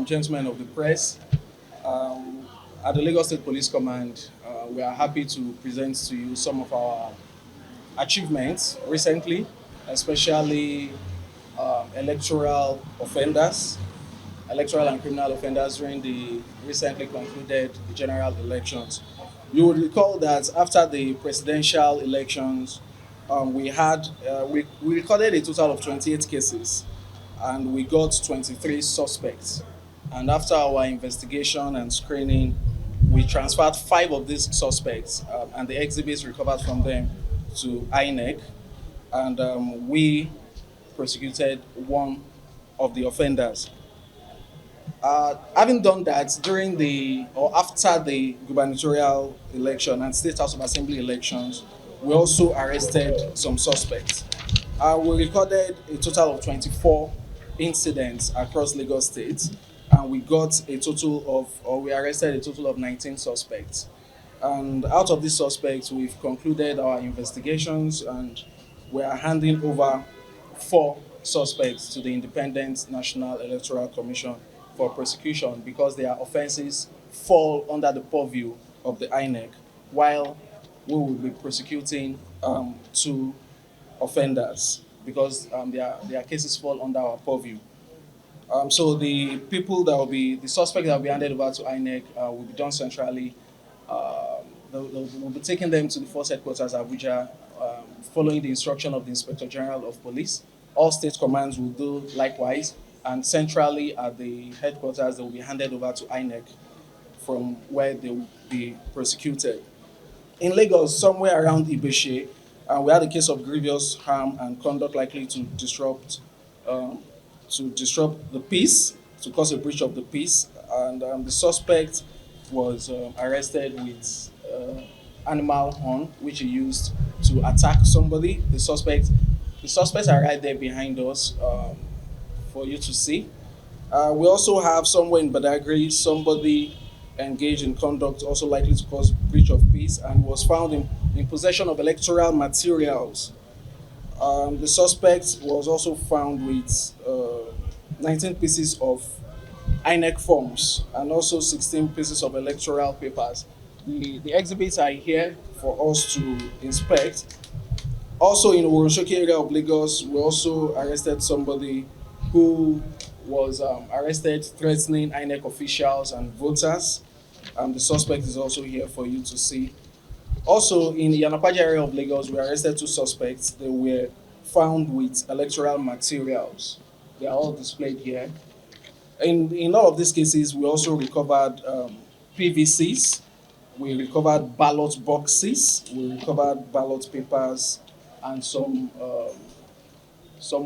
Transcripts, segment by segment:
gentlemen of the press, um, at the Lagos State Police Command, we are happy to present to you some of our achievements recently, especially electoral offenders, electoral and criminal offenders during the recently concluded general elections. You would recall that after the presidential elections, we recorded a total of 28 cases and we got 23 suspects. And after our investigation and screening, we transferred five of these suspects and the exhibits recovered from them to INEC, and we prosecuted one of the offenders. Having done that during the or after the gubernatorial election and state house of assembly elections, we also arrested some suspects. We recorded a total of 24 incidents across Lagos State, and we arrested a total of 19 suspects. And out of these suspects, we've concluded our investigations and we are handing over four suspects to the Independent National Electoral Commission for prosecution because their offenses fall under the purview of the INEC, while we will be prosecuting two offenders because their cases fall under our purview. So the suspects that will be handed over to INEC will be done centrally. We'll be taking them to the force headquarters Abuja, following the instruction of the Inspector General of Police. All state commands will do likewise, and centrally at the headquarters, they will be handed over to INEC from where they will be prosecuted. In Lagos, somewhere around Ibeshe, we had a case of grievous harm and conduct likely um, to disrupt the peace, to cause a breach of the peace, and the suspect was arrested with animal horn, which he used to attack somebody. The suspects are right there behind us for you to see. We also have somewhere in Badagry somebody engaged in conduct also likely to cause breach of peace and was found in possession of electoral materials. The suspect was also found with 19 pieces of INEC forms and also 16 pieces of electoral papers. The exhibits are here for us to inspect. Also in Woroshoki area of Lagos, we also arrested somebody who was arrested threatening INEC officials and voters. The suspect is also here for you to see. Also in the Yanapaja area of Lagos, we arrested two suspects. They were found with electoral materials. They are all displayed here. In all of these cases, we also recovered PVCs, we recovered ballot boxes, we recovered ballot papers, and some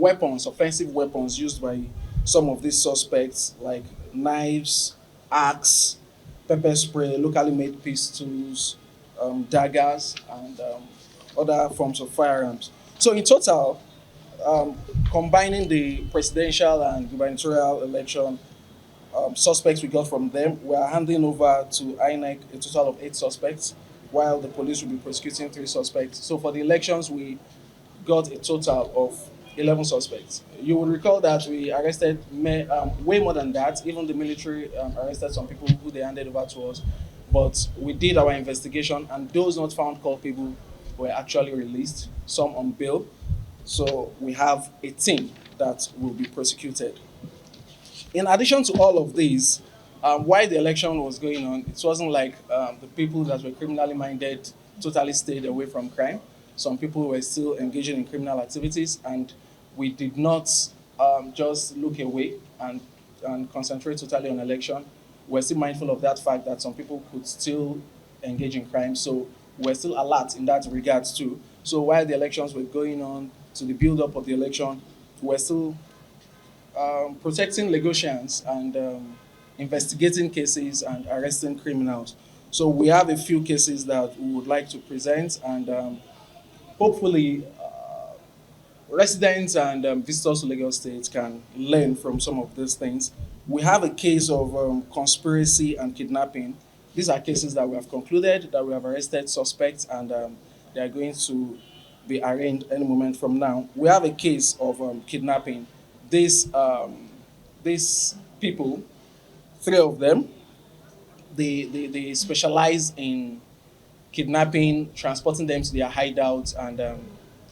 weapons, offensive weapons used by some of these suspects, like knives, axe, pepper spray, locally made pistols, daggers, and other forms of firearms. So in total, um, combining the presidential and gubernatorial election suspects we got from them, we are handing over to INEC a total of eight suspects, while the police will be prosecuting three suspects. So for the elections, we got a total of 11 suspects. You will recall that we arrested way more than that. Even the military arrested some people who they handed over to us. But we did our investigation, and those not found culpable were actually released, some on bail. So we have a team that will be prosecuted. In addition to all of these, while the election was going on, it wasn't like the people that were criminally minded totally stayed away from crime. Some people were still engaging in criminal activities, and we did not just look away and concentrate totally on election. We're still mindful of that fact that some people could still engage in crime, so we're still alert in that regards too. So while the elections were going on, to the build up of the election, we're still protecting Lagosians and investigating cases and arresting criminals. So we have a few cases that we would like to present, and hopefully residents and visitors to Lagos State can learn from some of these things. We have a case of conspiracy and kidnapping. These are cases that we have concluded, that we have arrested suspects, and they are going to be arraigned any moment from now. We have a case of kidnapping. These these people Three of them. They specialize in kidnapping, transporting them to their hideouts, and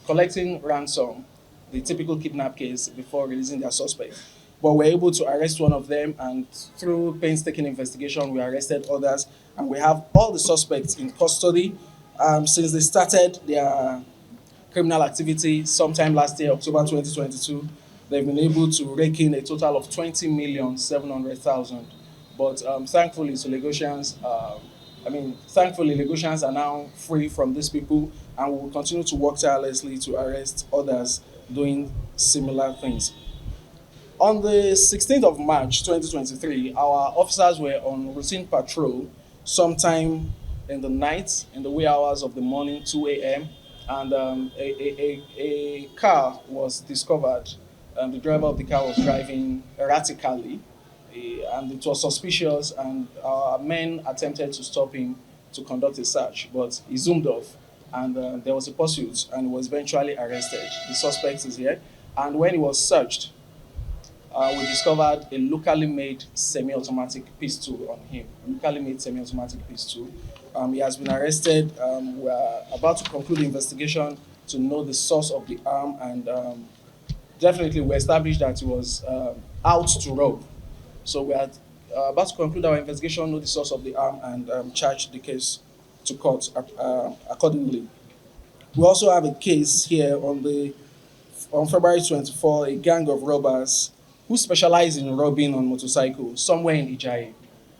collecting ransom, the typical kidnap case, before releasing their suspect. But we're able to arrest one of them, and through painstaking investigation, we arrested others, and we have all the suspects in custody. Since they started their criminal activity sometime last year, October 2022, they've been able to rake in a total of 20,700,000. But thankfully, to Lagosians, thankfully, Lagosians are now free from these people, and we will continue to work tirelessly to arrest others doing similar things. On the 16th of March 2023, our officers were on routine patrol sometime in the night, in the wee hours of the morning, 2 a.m., and a car was discovered. The driver of the car was driving erratically, and it was suspicious, and our men attempted to stop him to conduct a search, but he zoomed off, and there was a pursuit, and he was eventually arrested. The suspect is here, and when he was searched, we discovered a locally made semi-automatic pistol on him. Locally made semi-automatic pistol. He has been arrested. We are about to conclude the investigation to know the source of the arm, and definitely we established that he was out to rob. So we are about to conclude our investigation, know the source of the arm, and charge the case to court accordingly. We also have a case here on February 24, a gang of robbers who specialize in robbing on motorcycles somewhere in Ijayi.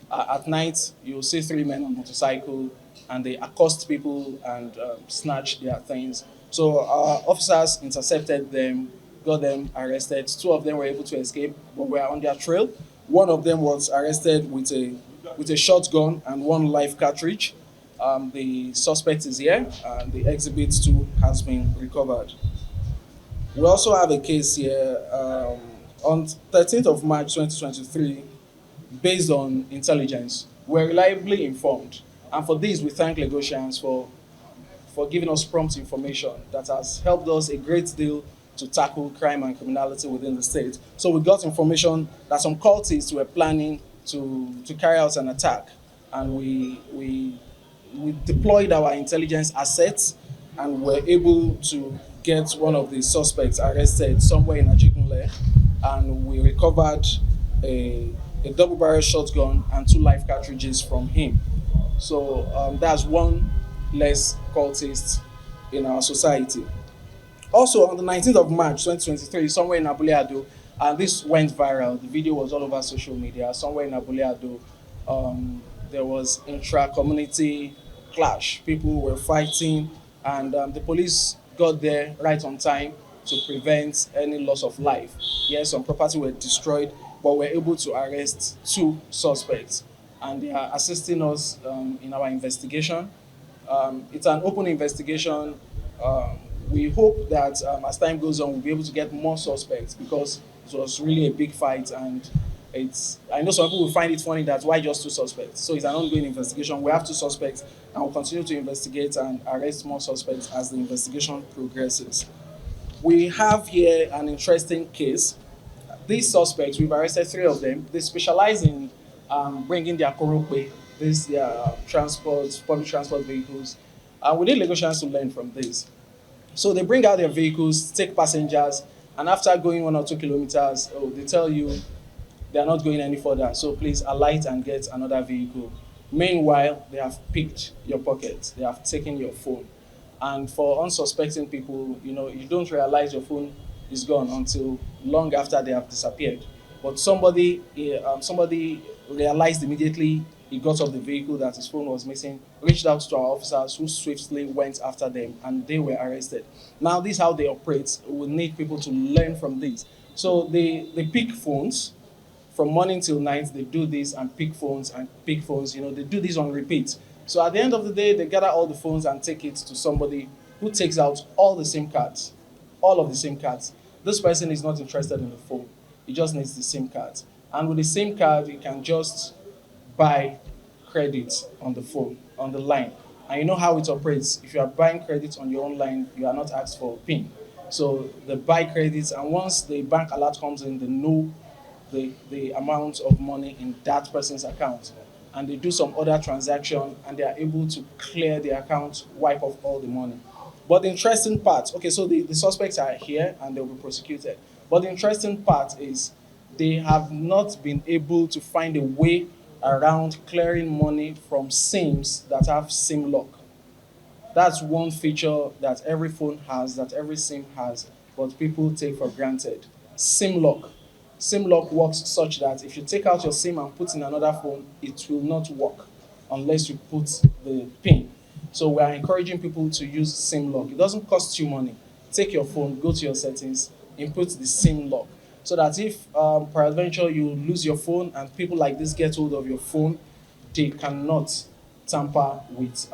At night, you'll see three men on motorcycle, and they accost people and snatch their things. So our officers intercepted them, got them arrested. Two of them were able to escape, but were on their trail. One of them was arrested with a shotgun and one live cartridge. The suspect is here, and the exhibit too has been recovered. We also have a case here on 13th of March 2023, based on intelligence. We're reliably informed, and for this we thank Lagosians for giving us prompt information that has helped us a great deal to tackle crime and criminality within the state. So we got information that some cultists were planning to carry out an attack, and we deployed our intelligence assets, and were able to get one of the suspects arrested somewhere in Ajigunle, and we recovered a double barrel shotgun and two live cartridges from him. So that's one less cultist in our society. Also, on the 19th of March 2023, somewhere in Abuleado, and this went viral, the video was all over social media. Somewhere in Abuleado, there was intra-community clash. People were fighting, and the police got there right on time to prevent any loss of life. Yes, some property were destroyed, but we're able to arrest two suspects, and they are assisting us in our investigation. It's an open investigation. We hope that as time goes on, we'll be able to get more suspects, because it was really a big fight, and I know some people will find it funny that why just two suspects. So it's an ongoing investigation. We have two suspects, and we'll continue to investigate and arrest more suspects as the investigation progresses. We have here an interesting case. These suspects, we've arrested three of them. They specialize in bringing their korope, these their public transport vehicles. And we need Lagosians to learn from this. So they bring out their vehicles, take passengers, and after going 1 or 2 kilometers, they tell you they are not going any further. So please alight and get another vehicle. Meanwhile, they have picked your pocket. They have taken your phone. And for unsuspecting people, you don't realize your phone is gone until long after they have disappeared. But somebody realized immediately he got off the vehicle that his phone was missing, reached out to our officers who swiftly went after them, and they were arrested. Now, this is how they operate. We need people to learn from this. So they pick phones from morning till night. They do this and pick phones and pick phones. They do this on repeat. So at the end of the day, they gather all the phones and take it to somebody who takes out all the SIM cards, all of the SIM cards. This person is not interested in the phone. He just needs the SIM card. And with the SIM card, you can just buy credit on the phone, on the line. And you know how it operates. If you are buying credit on your own line, you are not asked for a PIN. So they buy credits, and once the bank alert comes in, they know the amount of money in that person's account. And they do some other transaction and they are able to clear the account, wipe off all the money. But the interesting part, okay, so the suspects are here and they'll be prosecuted. But the interesting part is they have not been able to find a way around clearing money from SIMs that have SIM lock. That's one feature that every phone has, that every SIM has, but people take for granted. SIM lock. SIM lock works such that if you take out your SIM and put in another phone, it will not work unless you put the PIN. So we are encouraging people to use SIM lock. It doesn't cost you money. Take your phone, go to your settings, input the SIM lock. So that if peradventure you lose your phone and people like this get hold of your phone, they cannot tamper with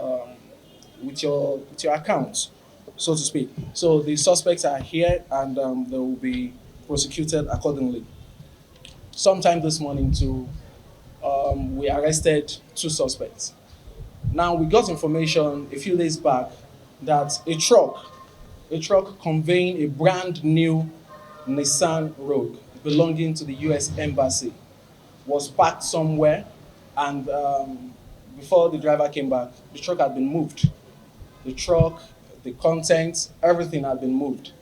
your account, so to speak. So the suspects are here and they will be prosecuted accordingly. Sometime this morning, too, we arrested two suspects. Now we got information a few days back that a truck conveying a brand new Nissan Rogue belonging to the U.S. Embassy was parked somewhere, and before the driver came back, the truck had been moved. The truck, the contents, everything had been moved.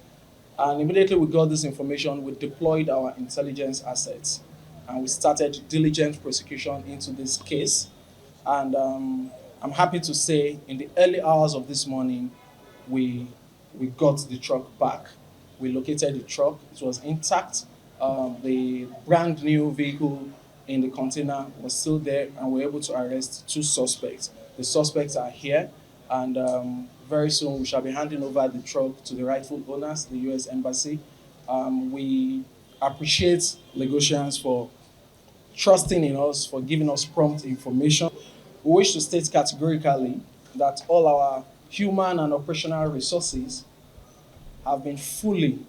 And immediately we got this information, we deployed our intelligence assets and we started diligent prosecution into this case. And I'm happy to say in the early hours of this morning, we, we got the truck back. We located the truck, it was intact. The brand new vehicle in the container was still there, and we were able to arrest two suspects. The suspects are here, and very soon we shall be handing over the truck to the rightful owners, the U.S. Embassy. We appreciate Lagosians for trusting in us, for giving us prompt information. We wish to state categorically that all our human and operational resources have been fully,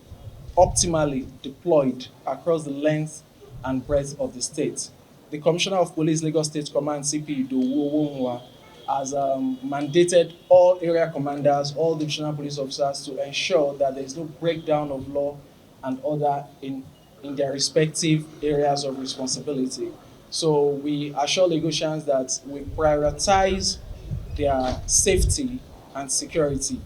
optimally deployed across the length and breadth of the state. The Commissioner of Police, Lagos State Command, CP Idowu, has mandated all area commanders, all divisional police officers to ensure that there is no breakdown of law and order in their respective areas of responsibility. So we assure Lagosians that we prioritize their safety and security